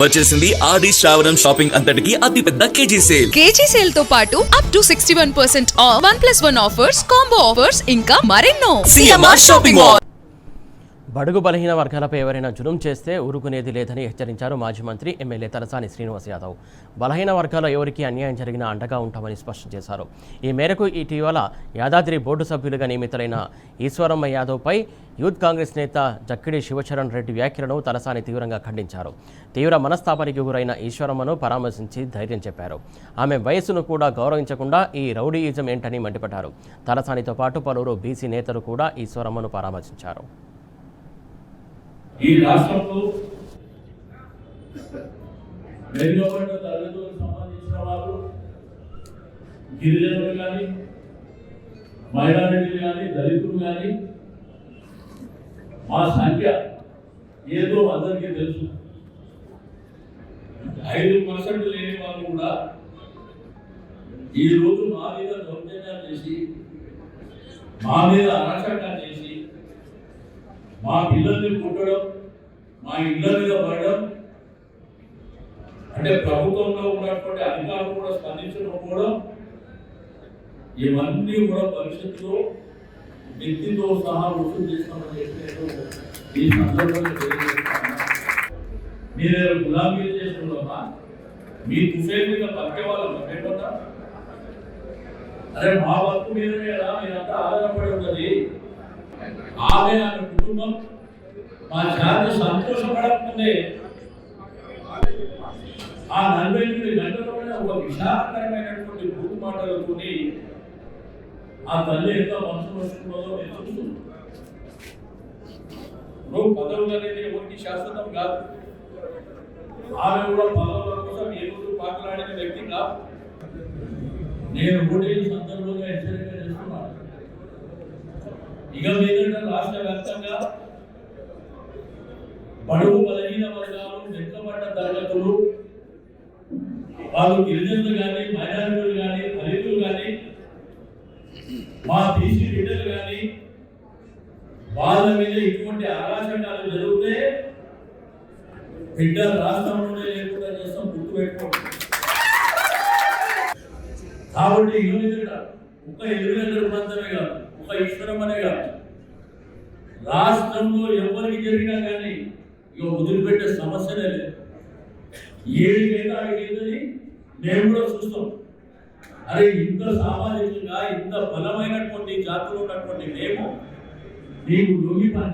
వచ్చేసింది ఆది శ్రావణం షాపింగ్ అంతటికి అతిపెద్ద కేజీ సేల్ తో పాటు up to 61% of 1+1 offers, combo offers ఇంకా మరెన్నో. CMR shopping mall. బడుగు బలహీన వర్గాలపై ఎవరైనా జులుం చేస్తే ఊరుకునేది లేదని హెచ్చరించారు మాజీ మంత్రి ఎమ్మెల్యే తలసాని శ్రీనివాస్ యాదవ్. బలహీన వర్గాల్లో ఎవరికి అన్యాయం జరిగినా అండగా ఉంటామని స్పష్టం చేశారు. ఈ మేరకు ఇటీవల యాదాద్రి బోర్డు సభ్యులుగా నియమితులైన ఈశ్వరమ్మ యాదవ్పై యూత్ కాంగ్రెస్ నేత జక్కిడి శివచరణ్ రెడ్డి వ్యాఖ్యలను తలసాని తీవ్రంగా ఖండించారు. తీవ్ర మనస్తాపానికి గురైన ఈశ్వరమ్మను పరామర్శించి ధైర్యం చెప్పారు. ఆమె వయస్సును కూడా గౌరవించకుండా ఈ రౌడీయిజం ఏంటని మండిపడ్డారు. తలసానితో పాటు పలువురు బీసీ నేతలు కూడా ఈశ్వరమ్మను పరామర్శించారు. ఈ రాష్ట్రంలో వెనుకబడిన తరగతులకు సంబంధించిన వాళ్ళు గిరిజనులు కానీ, మైనారిటీలు కానీ, దళితులు కానీ మా సంఖ్య ఏదో అందరికీ తెలుసు. 5% లేని వాళ్ళు కూడా ఈరోజు మా మీద దౌర్జన్యాలు చేసి, మా మీద అరాచకాలు చేసి, మా పిల్లల్ని కొట్టడం, మా ఇళ్ళ మీద పడడం, అంటే ప్రభుత్వంలో ఉన్నటువంటి అధికారులు కూడా స్పందించకపోవడం, ఇవన్నీ కూడా భవిష్యత్తులో వ్యక్తితో సహా వసూలు చేస్తామని చెప్పినట్టు ఈ సందర్భంగా తెలియజేస్తాను. మీరు గులాబీలు చేస్తున్నామా? మీ తుఫేల్ మీద పక్కే వాళ్ళు పెట్టా? అరే మా వర్క్ మీదనే కదా మీరంతా ఆధారపడి ఉన్నది. ఆమె కుటుంబం మా జాతి సంతోషపడకుండే ఆ 48 గంటల్లోనే ఒక విషాదకరమైనటువంటి భూమి మాటలతోని ఆ తల్లి ఎంత మనసు వస్తుందో నేను చూస్తున్నాను. నువ్వు పదవులు అనేది ఎవరికి శాశ్వతం కాదు. ఆమె కూడా పదవుల కోసం ఏ రోజు పాకలాడిన వ్యక్తి కాదు. నేను కూడా ఈ సందర్భంగా హెచ్చరిక చేస్తున్నాను. ఇక మీద రాష్ట్ర వ్యాప్తంగా బడుగు బలహీన వర్గాలు, వెనుకబడ్డ తరగతులు, వాళ్ళు గిరిజనులు కానీ, మైనారిటీలు కానీ, దళితులు కానీ, మా బీసీ బిడ్డలు కానీ వాళ్ళ మీద ఇటువంటి అరాచకాలు జరిగితే బిడ్డ రాష్ట్రంలోనే లేకుండా చేస్తాం, గుర్తుపెట్టుకోండి. కాబట్టి ఒక 800 ప్రాంతమే కాదు, ఒక ఈశ్వరం అనే కాదు, రాష్ట్రంలో ఎవరికి జరిగినా కానీ ఇక వదిలిపెట్టే సమస్యనే లేదు. ఏడికైతే అడిగేదని నేను కూడా చూస్తాం. అరే ఇంత సామాజికంగా ఇంత బలమైనటువంటి జాతులు ఉన్నటువంటి మేము నీకు లొంగి పని